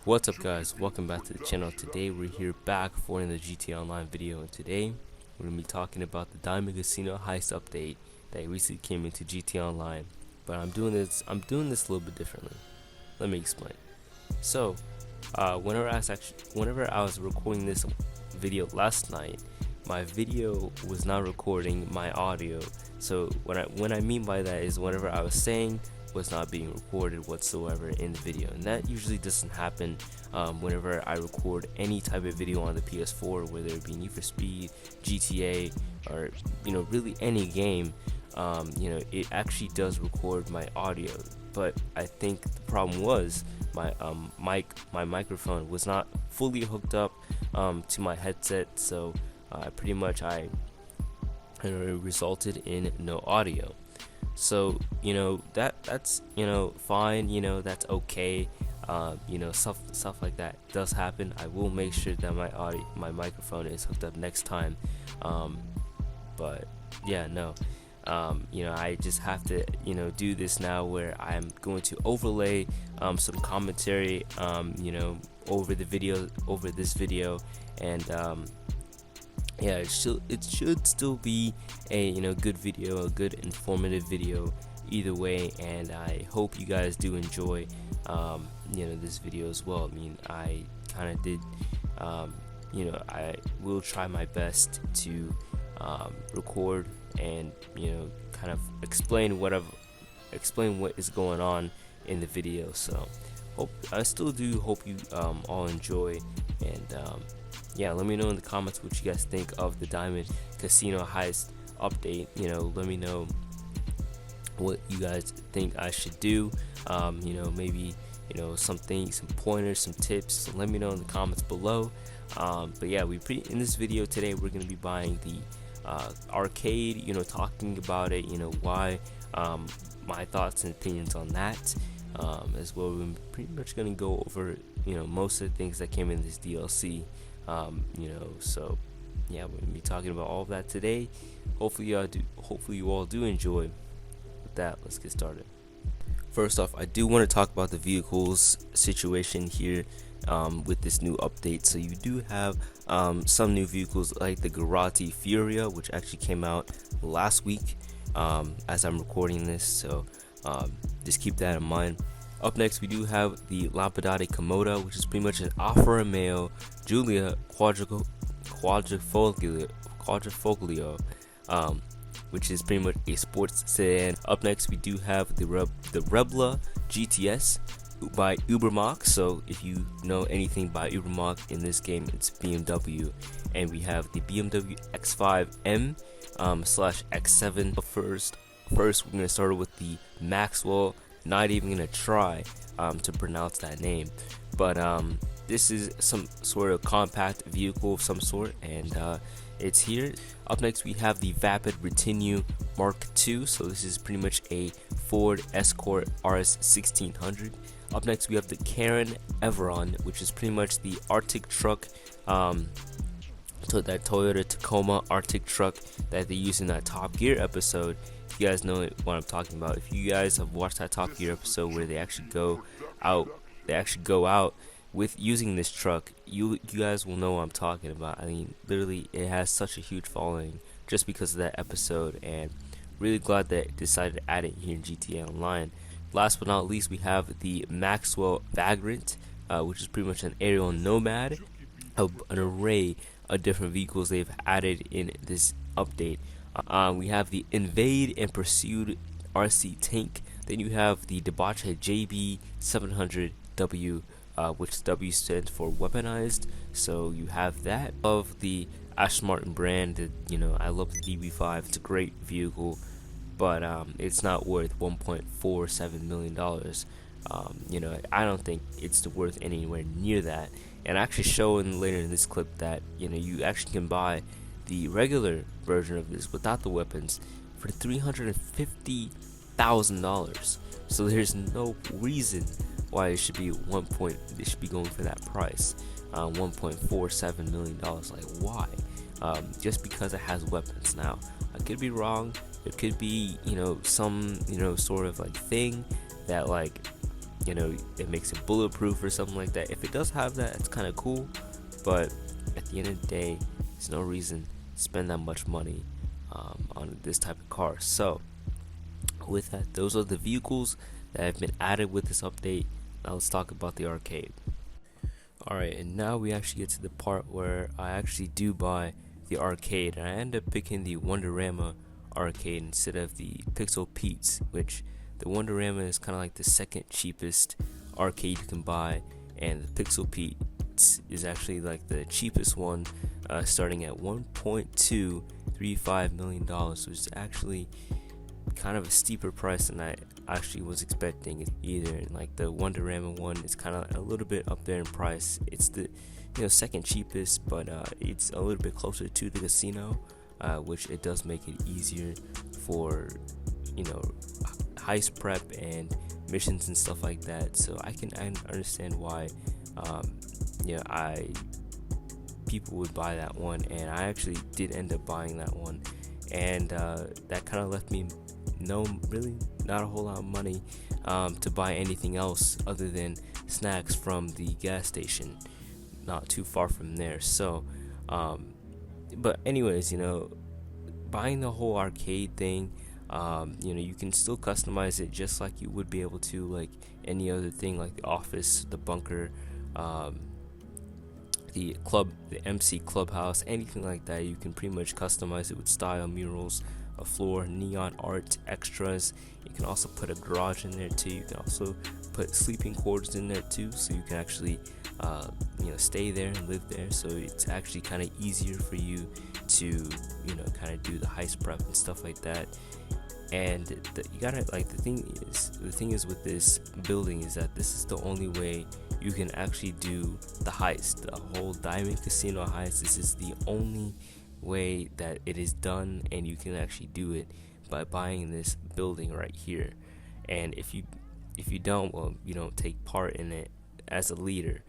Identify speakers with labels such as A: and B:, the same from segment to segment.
A: What's up guys, welcome back to the channel. Today we're here back for another GTA Online video, and today we're going to be talking about the Diamond Casino Heist update that recently came into GTA Online. But I'm doing this a little bit differently. Let me explain. So, whenever I was recording this video last night, my video was not recording my audio. So what I mean by that is whenever I was saying was not being recorded whatsoever in the video, and that usually doesn't happen whenever I record any type of video on the PS4, whether it be Need for Speed, GTA, or really any game. It actually does record my audio, but I think the problem was my microphone was not fully hooked up to my headset, so pretty much it resulted in no audio. So that's fine, that's okay. Stuff like that does happen. I will make sure that my microphone is hooked up next time. But yeah, no. I just have to do this now, where I'm going to overlay some commentary over this video, and yeah, it should still be a good video, a good informative video either way, and I hope you guys do enjoy this video as well. I mean, I kind of did I will try my best to record and kind of explain what is going on in the video. So I still do hope you all enjoy, and yeah, let me know in the comments what you guys think of the Diamond Casino Heist update. Let me know what you guys think I should do. Maybe some pointers, some tips. So let me know in the comments below. But yeah, in this video today we're gonna be buying the arcade. Talking about it. Why, my thoughts and opinions on that. As well, we're pretty much gonna go over most of the things that came in this DLC. So yeah, we're gonna be talking about all of that today. Hopefully you all do enjoy. With that, let's get started. First off, I do want to talk about the vehicles situation here with this new update. So you do have some new vehicles like the Garati Furia, which actually came out last week as I'm recording this, so just keep that in mind. Up next, we do have the Lampadati Komodo, which is pretty much an Alfa Romeo Giulia Quadrifoglio, which is pretty much a sports sedan. Up next, we do have the Rebla GTS by Ubermacht. So if you know anything by Ubermacht in this game, it's BMW. And we have the BMW X5M / X7. First, we're gonna start with the Maxwell. Not even gonna try to pronounce that name, but this is some sort of compact vehicle of some sort, and it's here. Up next, we have the Vapid Retinue Mark II. So this is pretty much a Ford Escort RS 1600. Up next, we have the Karen Everon, which is pretty much the Arctic truck, that Toyota Tacoma Arctic truck that they used in that Top Gear episode. If you guys know what I'm talking about, if you guys have watched that Top Gear episode where they actually go out with using this truck, you guys will know what I'm talking about. I mean, literally, it has such a huge following just because of that episode, and really glad that it decided to add it here in GTA Online. Last but not least, we have the Maxwell Vagrant, which is pretty much an aerial nomad, an array of different vehicles they've added in this update. We have the Invade and Pursued RC tank. Then you have the Debauchead JB 700W, which W stands for weaponized. So you have that. Of the Aston Martin brand, I love the DB5. It's a great vehicle, but it's not worth $1.47 million. I don't think it's worth anywhere near that. And actually showing later in this clip that you actually can buy the regular version of this without the weapons for $350,000. So there's no reason why it should be going for that price, $1.47 million. Like, why? Just because it has weapons. Now, I could be wrong. It could be some sort of like thing that like you know, it makes it bulletproof or something like that. If it does have that, it's kind of cool, but at the end of the day, there's no reason to spend that much money on this type of car. So with that, those are the vehicles that have been added with this update. Now let's talk about the arcade. Alright, and now we actually get to the part where I actually do buy the arcade, and I end up picking the Wonderama arcade instead of the Pixel Beats, which the Wonderama is kind of like the second cheapest arcade you can buy, and the Pixel Beats is actually like the cheapest one, starting at $1.235 million, which is actually kind of a steeper price than I actually was expecting either. And like the Wonderama one is kind of a little bit up there in price. It's the second cheapest, but it's a little bit closer to the casino, which it does make it easier for heist prep and missions and stuff like that. So I understand why people would buy that one, and I actually did end up buying that one, and that kind of left me not a whole lot of money to buy anything else other than snacks from the gas station not too far from there. So but anyways, buying the whole arcade thing, you can still customize it just like you would be able to like any other thing, like the office, the bunker, the club, the MC clubhouse, anything like that. You can pretty much customize it with style, murals, a floor, neon art, extras. You can also put a garage in there too. You can also put sleeping quarters in there too, so you can actually stay there and live there. So it's actually kind of easier for you to kind of do the heist prep and stuff like that. And you gotta the thing is with this building is that this is the only way you can actually do the heist, the whole diamond casino heist. This is the only way that it is done, and you can actually do it by buying this building right here. And if you don't, well, you don't take part in it as a leader.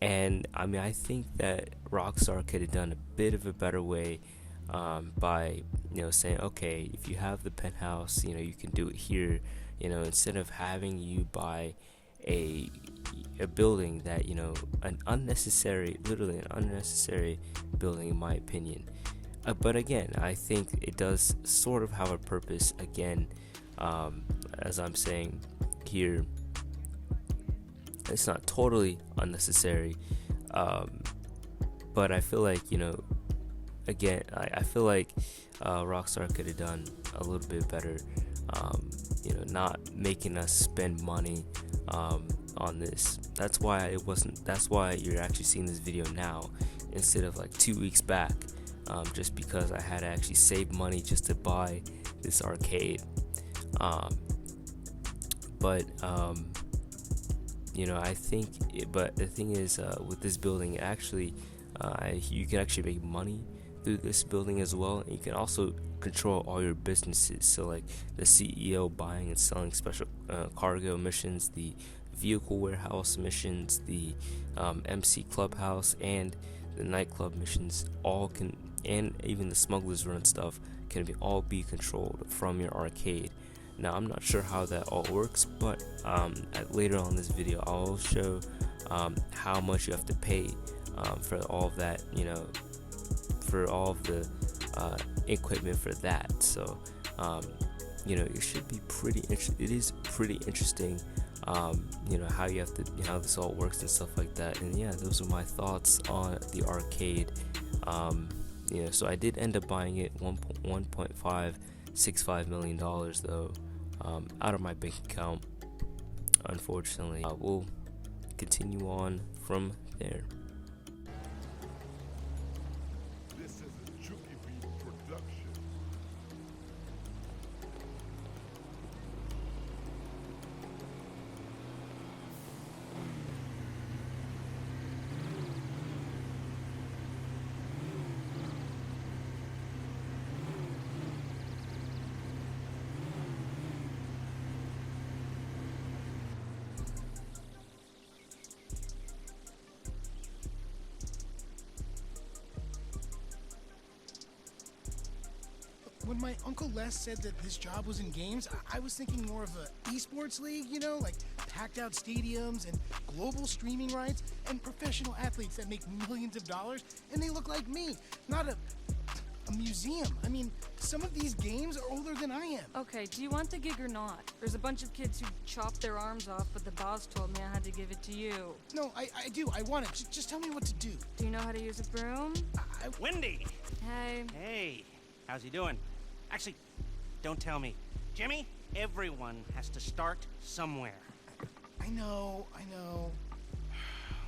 A: And I mean, I think that Rockstar could have done a bit of a better way by saying, okay, if you have the penthouse, you can do it here, instead of having you buy a building that literally an unnecessary building in my opinion. But again, I think it does sort of have a purpose. Again, as I'm saying here, it's not totally unnecessary, but I feel like again, I feel like Rockstar could have done a little bit better, not making us spend money on this. That's why you're actually seeing this video now instead of like 2 weeks back, just because I had to actually save money just to buy this arcade. But I think but the thing is, with this building, actually you can actually make money through this building as well, and you can also control all your businesses. So like the CEO buying and selling special cargo missions, the vehicle warehouse missions, the MC clubhouse, and the nightclub missions, all can, and even the smugglers run stuff, can all be controlled from your arcade. Now I'm not sure how that all works, but later on in this video I'll show how much you have to pay for all of that, for all of the equipment for that. So it should be it is pretty interesting, how you have to, how this all works and stuff like that. And yeah, those are my thoughts on the arcade. So I did end up buying it $1.565 million though, out of my bank account, unfortunately. We'll continue on from there.
B: This is a Chuki Beats production.
C: when my Uncle Les said that this job was in games, I was thinking more of a esports league, you know, like packed out stadiums and global streaming rights and professional athletes that make millions of dollars, and they look like me, not a museum. I mean, some of these games are older than I am.
D: Okay, do you want the gig or not? There's a bunch of kids who chopped their arms off, but the boss told me I had to give it to you.
C: No, I do. I want it. Just tell me what to do.
D: Do you know how to use a broom?
E: Wendy!
D: Hey.
E: Hey, how's he doing? Actually, don't tell me. Jimmy, everyone has to start somewhere.
C: I know.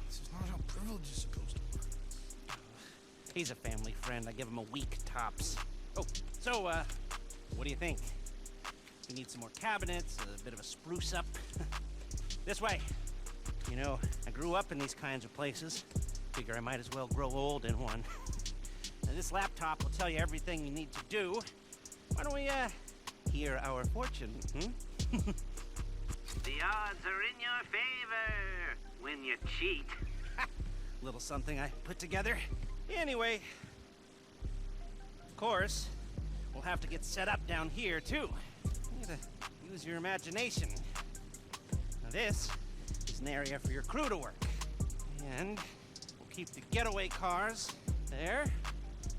C: This is not how privilege is supposed to work.
E: He's a family friend. I give him a week tops. Oh, so, what do you think? We need some more cabinets, a bit of a spruce up. This way. You know, I grew up in these kinds of places. Figure I might as well grow old in one. Now, this laptop will tell you everything you need to do. Why don't we, hear our fortune, hmm?
F: The odds are in your favor when you cheat.
E: Little something I put together. Anyway, of course, we'll have to get set up down here, too. You gotta use your imagination. Now this is an area for your crew to work. And we'll keep the getaway cars there.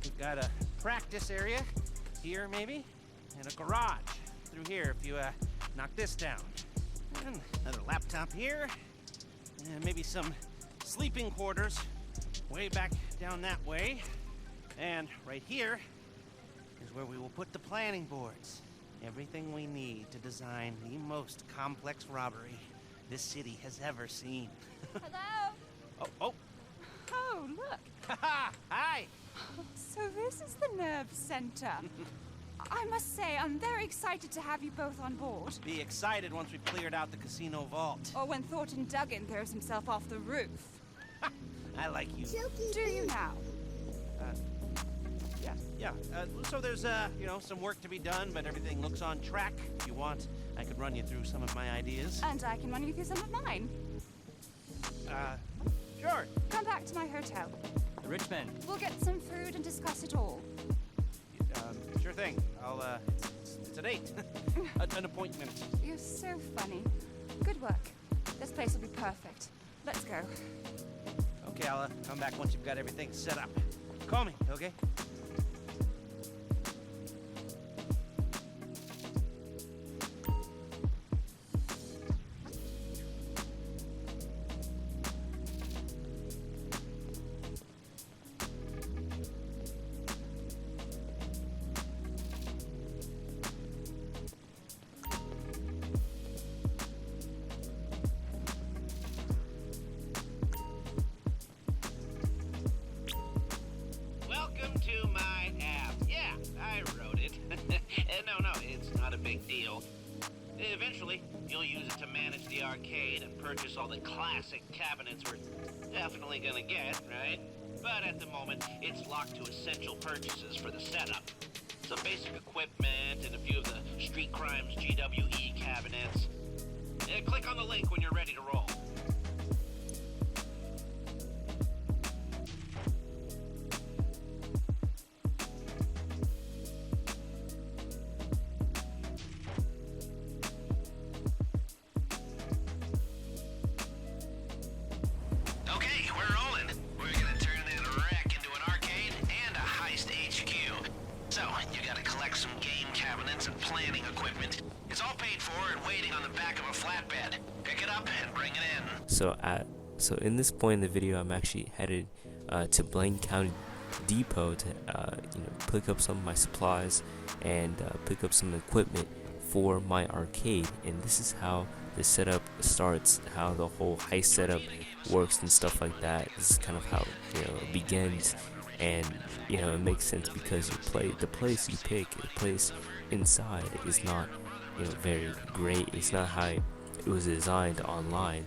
E: We've got a practice area here, maybe, and a garage through here if you, knock this down. And another laptop here, and maybe some sleeping quarters way back down that way. And right here is where we will put the planning boards. Everything we need to design the most complex robbery this city has ever seen.
G: Hello?
E: Oh.
G: Oh, look.
E: Haha, hi.
G: So this is the nerve center. I must say, I'm very excited to have you both on board.
E: Be excited once we've cleared out the casino vault.
G: Or when Thornton Duggan throws himself off the roof.
E: I like you.
G: Do you now?
E: Yeah. So there's, you know, some work to be done, but everything looks on track. If you want, I could run you through some of my ideas.
G: And I can run you through some of mine.
E: Sure.
G: Come back to my hotel.
E: The rich man.
G: We'll get some food and discuss it all.
E: Sure thing. I'll, it's at 8. An appointment.
G: You're so funny. Good work. This place will be perfect. Let's go.
E: Okay, I'll come back once you've got everything set up. Call me, okay?
F: Welcome to my app. Yeah, I wrote it. No, it's not a big deal. Eventually, you'll use it to manage the arcade and purchase all the classic cabinets we're definitely gonna get, right? But at the moment, it's locked to essential purchases for the setup. Some basic equipment and a few of the Street Crimes GWE cabinets. Click on the link when you're ready to roll. Okay, we're rolling. We're gonna turn that wreck into an arcade and a Heist HQ. So, you gotta collect some game cabinets and planning equipment. It's all paid for and waiting on the back of a flatbed. Pick it up and bring it in.
A: So in this point in the video, I'm actually headed to Blaine County Depot to pick up some of my supplies and pick up some equipment for my arcade. And this is how the setup starts, how the whole heist setup works and stuff like that. This is kind of how it begins, and it makes sense because the place you pick, the place inside is not very great. It's not how it was designed online,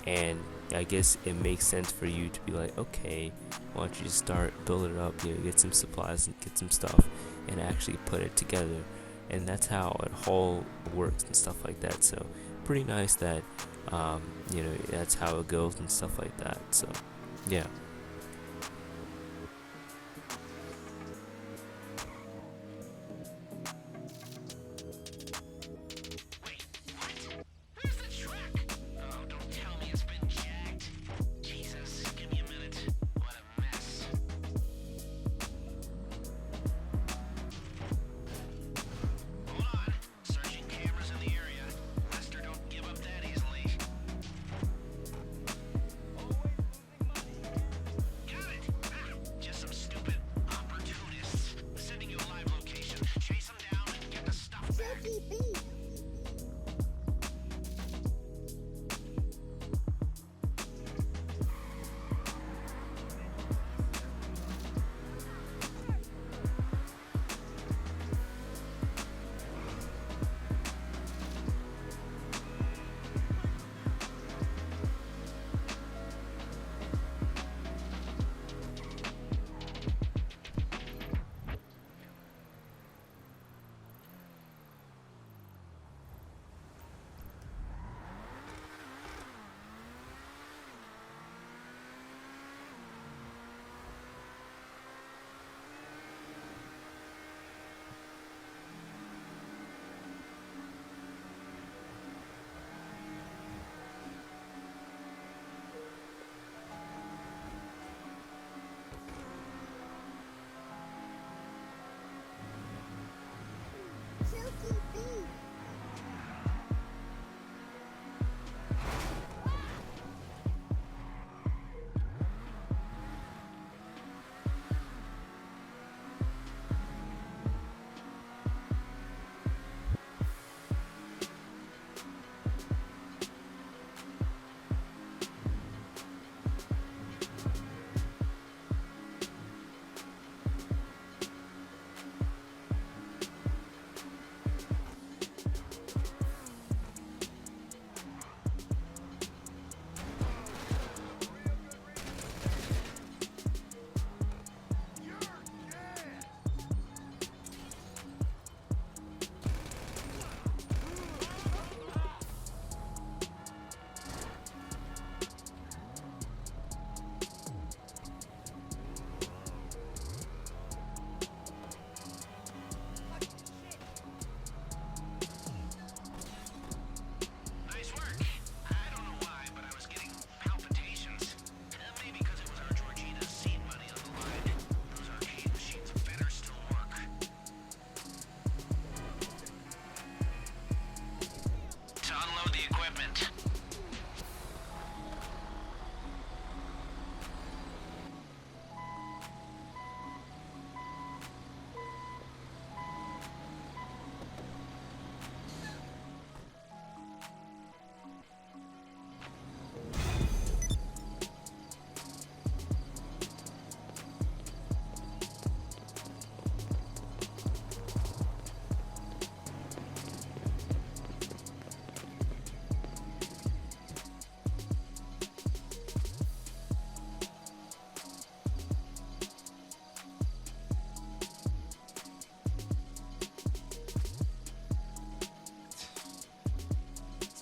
A: and I guess it makes sense for you to be like, okay, why don't you just start building it up, get some supplies and get some stuff and actually put it together. And that's how it all works and stuff like that. So pretty nice that that's how it goes and stuff like that. So yeah.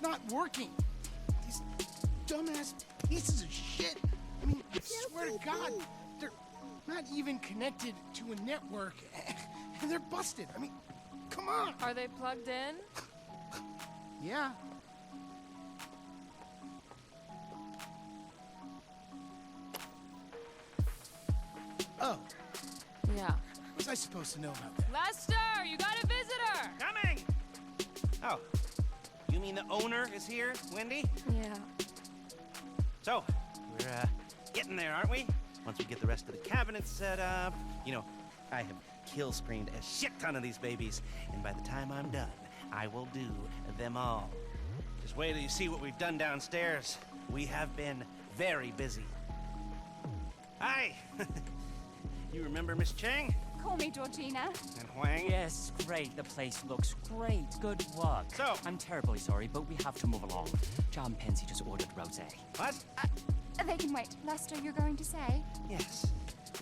C: It's not working. These dumbass pieces of shit. I mean, I swear to God, they're not even connected to a network, and they're busted. I mean, come on.
D: Are they plugged in?
C: Yeah. Oh,
D: Yeah.
C: what was I supposed to know about that?
D: Lester, you got a visitor!
E: Coming! Oh, you mean the owner is here, Wendy?
D: Yeah.
E: So, we're getting there, aren't we? Once we get the rest of the cabinets set up, you know, I have kill screened a shit ton of these babies, and by the time I'm done, I will do them all. Just wait till you see what we've done downstairs. We have been very busy. Hi! You remember Miss Chang
G: Call me Georgina.
E: and Huang?
H: Yes, great. The place looks great. Good work.
E: So-
H: I'm terribly sorry, but we have to move along. John Pensy just ordered rosé.
E: What?
G: They can wait. Lester, you're going to say?
E: Yes.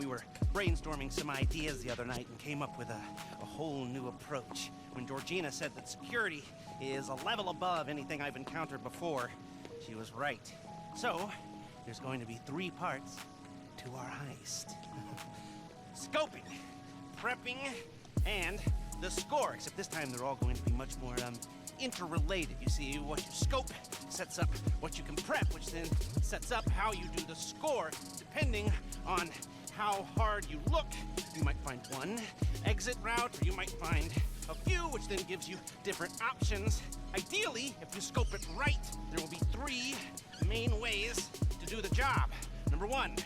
E: We were brainstorming some ideas the other night and came up with a whole new approach. When Georgina said that security is a level above anything I've encountered before, she was right. So, there's going to be 3 parts to our heist. Scoping, prepping, and the score. Except this time they're all going to be much more interrelated. You see, what you scope sets up what you can prep, which then sets up how you do the score. Depending on how hard you look, you might find one exit route, or you might find a few, which then gives you different options. Ideally, if you scope it right, there will be 3 main ways to do the job. Number 1,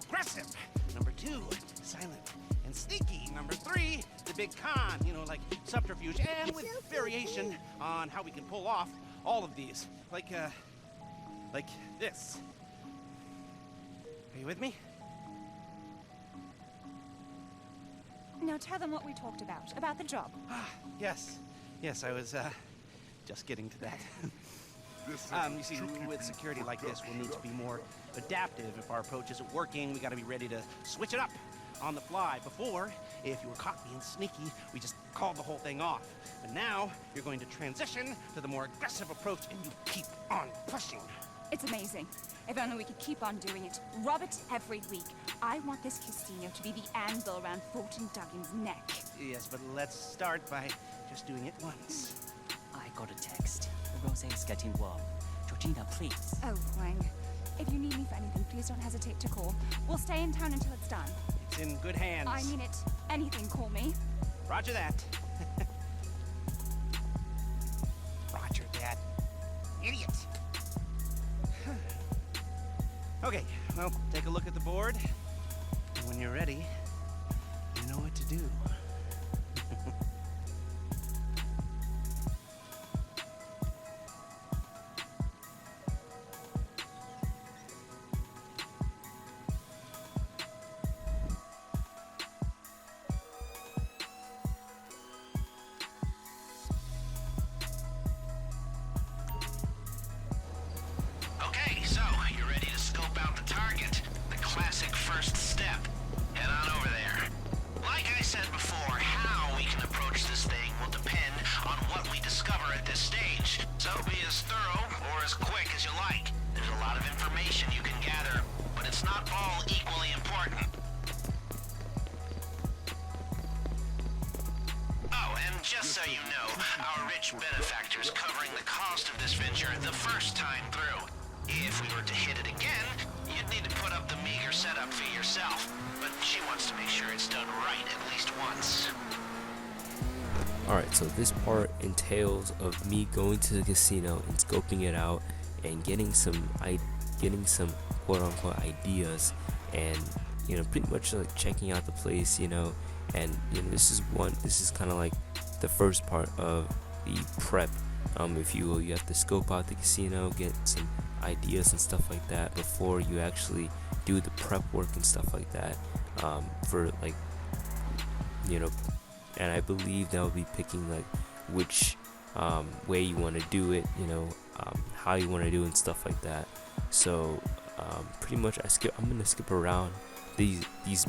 E: aggressive. Number 2, silent and sneaky. Number 3, the big con, you know, like subterfuge, and with variation on how we can pull off all of these. Like this. Are you with me?
G: Now tell them what we talked about the job.
E: Yes. Yes, I was, just getting to that.
B: This is
E: You see,
B: Chuki
E: with
B: Beats
E: security like this, we'll need to be
B: production.
E: more adaptive. If our approach isn't working, we gotta be ready to switch it up on the fly. Before, if you were caught being sneaky, we just called the whole thing off. But now, you're going to transition to the more aggressive approach, and you keep on pushing.
G: It's amazing. If only we could keep on doing it. Rob it every week. I want this casino to be the anvil around Fulton Duggan's neck.
E: Yes, but let's start by just doing it once.
H: I got a text. The rosé is getting warm. Georgina, please.
G: Oh, Huang. If you need me for anything, please don't hesitate to call. We'll stay in town until it's done.
E: It's in good hands.
G: I mean it. Anything, call me.
E: Roger that. Roger that. Idiot. Okay, well, take a look at the board. And when you're ready, you know what to do.
F: Okay, so you're ready to scope out the target. The classic first step. Head on over there. Like I said before, how we can approach this thing will depend on what we discover at this stage. So be as thorough or as quick as you like. There's a lot of information you can gather, but it's not all equally important. Oh, and just so you know, our rich benefactor's covering the cost of this venture the first time through. If we were to hit it again, you'd need to put up the meager setup fee yourself. But she wants to make sure it's done right at least once.
A: Alright, so this part entails of me going to the casino and scoping it out and getting some quote unquote ideas, and you know, pretty much like checking out the place, you know, and you know, this is kind of like the first part of the prep, if you will. You have to scope out the casino, get some ideas and stuff like that before you actually do the prep work and stuff like that, for like, you know, and I believe that will be picking like which way you want to do it, you know, how you want to do it and stuff like that. So pretty much I'm gonna skip around these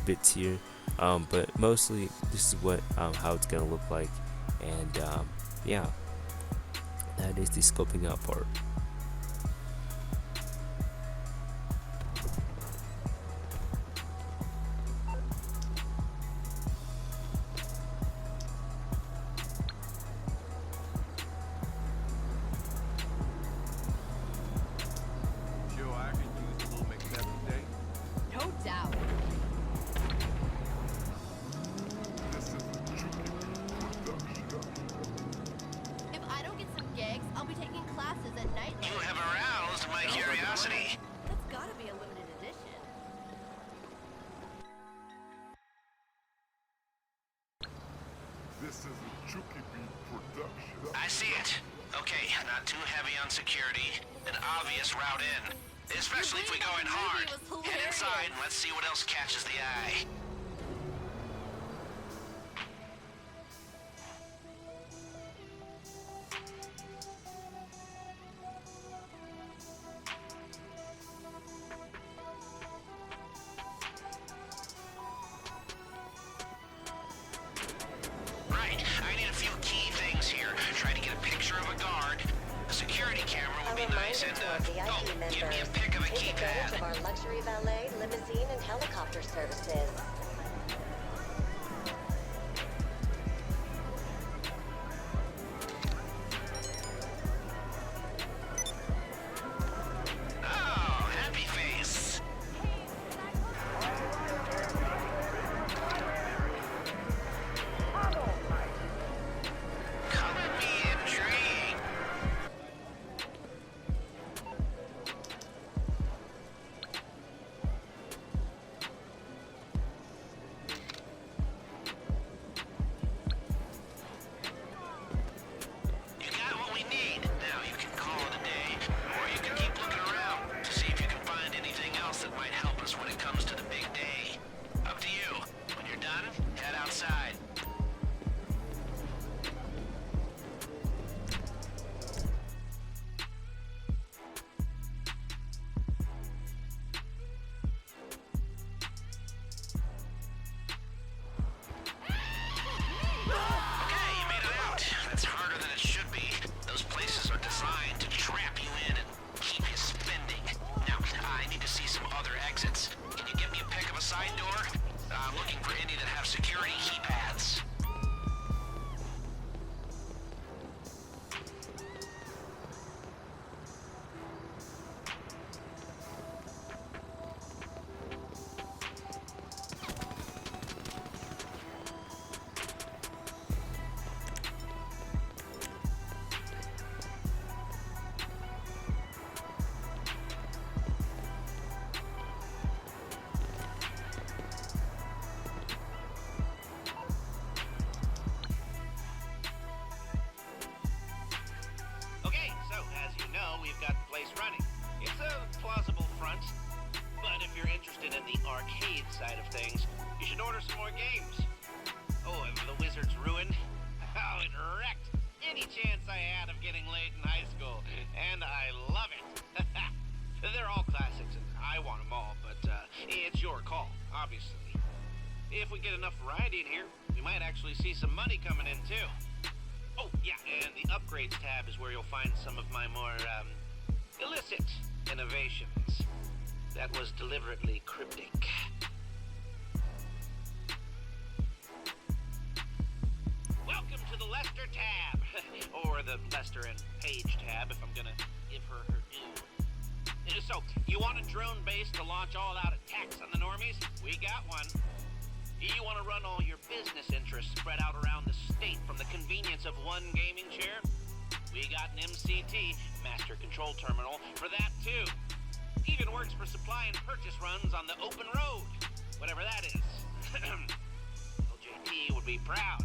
A: bits here, but mostly this is what how it's gonna look like. And yeah, That is the scoping out part.
B: Yo, I could use a little McNuggets today.
G: No doubt.
B: This is a Chuki Beats production.
I: If I don't get some gigs, I'll be taking classes at night.
F: You have aroused my curiosity.
I: That's gotta be a limited edition.
B: This is a Chuki Beats production.
F: I see it. Okay, not too heavy on security. An obvious route in. Especially if we go in hard. Head inside and let's see what else catches the eye. Right, I need a few key things here. Try to get a picture of a guard. A security camera would be nice, and give me a pic of a keypad.
J: Of our luxury valet, limousine, and helicopter services.
F: Oh, happy face. Color me intrigued. You got what we need. Now you can call it a day, or you can keep looking around to see if you can find anything else that might help us when it comes to the big day. Up to you. When you're done, head outside. Okay, you made it out. That's harder than it should be. Those places are designed to trap you in and keep you spending. Now, I need to see some other exits. Can you get me a pic of a side door? I'm looking for any that have security keypads. Okay, so as you know, we've got the place running. It's a plausible front, but if you're interested in the arcade side of things, you should order some more games. Oh, and the Wizard's Ruin? Oh, it wrecked any chance I had of getting laid in high school, and I love it. They're all classics, and I want them all, but it's your call, obviously. If we get enough variety in here, we might actually see some money coming in, too. Oh, yeah, and the upgrades tab is where you'll find some of my more, illicit innovations. That was deliberately cryptic. Welcome to the Lester tab, or the Lester and Paige tab, if I'm gonna give her her due. So, you want a drone base to launch all-out attacks on the normies? We got one. You want to run all your business interests spread out around the state from the convenience of one gaming chair? We got an MCT, Master Control Terminal, for that too. Even works for supply and purchase runs on the open road, whatever that is. LJT would be proud.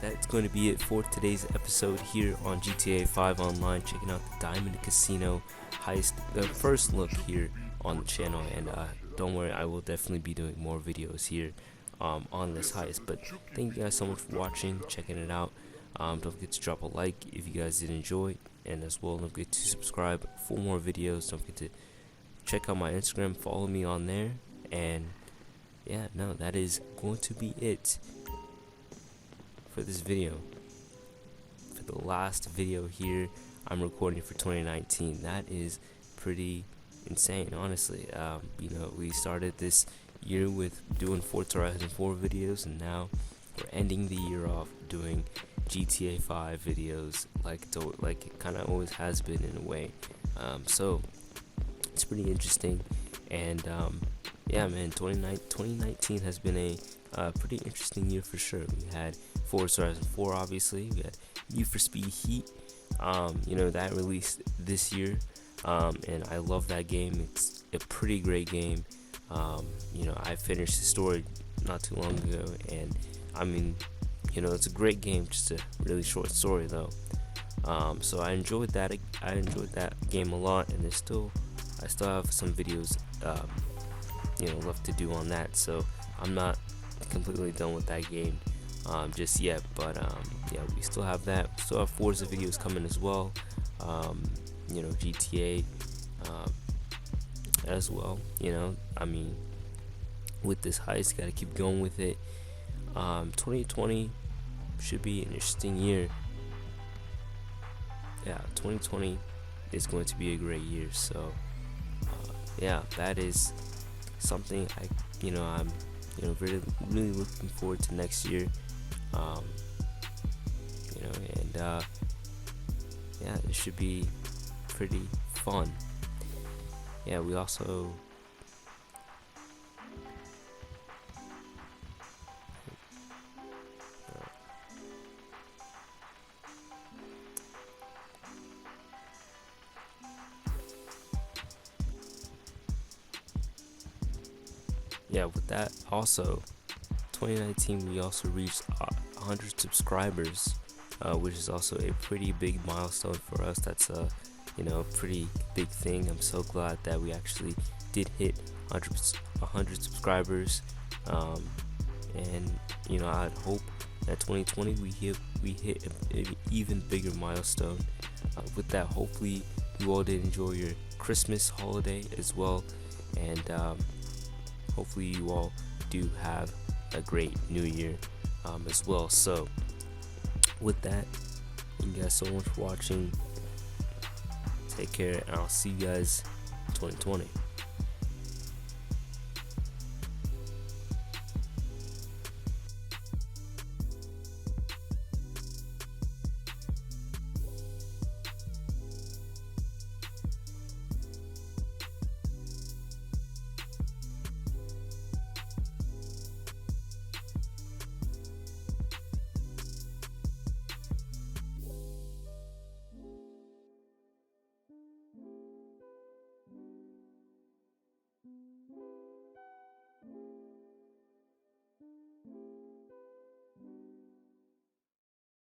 A: that's going to be it for today's episode here on GTA 5 Online, checking out the Diamond Casino Heist, the first look here on the channel. And don't worry, I will definitely be doing more videos here on this heist. But thank you guys so much for watching, checking it out. Don't forget to drop a like if you guys did enjoy, and as well don't forget to subscribe for more videos. Don't forget to check out my Instagram, follow me on there. And yeah, no, that is going to be it for this video, for the last video here I'm recording for 2019. That is pretty insane, honestly. You know, we started this year with doing Forza Horizon 4 videos, and now we're ending the year off doing GTA 5 videos, like it kind of always has been in a way. So it's pretty interesting. And yeah, man, 2019 has been a pretty interesting year for sure. We had Forza Horizon 4, obviously. We had Need for Speed Heat, you know, that released this year, and I love that game. It's a pretty great game. You know, I finished the story not too long ago, and I mean, you know, it's a great game, just a really short story though. So I enjoyed that. I enjoyed that game a lot, and I still have some videos, you know, left to do on that. So I'm not completely done with that game just yet. But yeah, we still have that. We still have Forza videos coming as well. You know, GTA as well. You know, I mean, with this heist, gotta keep going with it. 2020 should be an interesting year. Yeah, 2020 is going to be a great year. So yeah, that is something I'm you know, really looking forward to next year. You know, and yeah, it should be pretty fun. Yeah, we also yeah, with that also, 2019 we also reached 100 subscribers, which is also a pretty big milestone for us. That's a, you know, pretty big thing. I'm so glad that we actually did hit 100 subscribers, and you know, I'd hope that 2020 we hit an even bigger milestone. With that, hopefully you all did enjoy your Christmas holiday as well, and hopefully you all do have a great new year as well. So with that, thank you guys so much for watching. Take care, and I'll see you guys in 2020.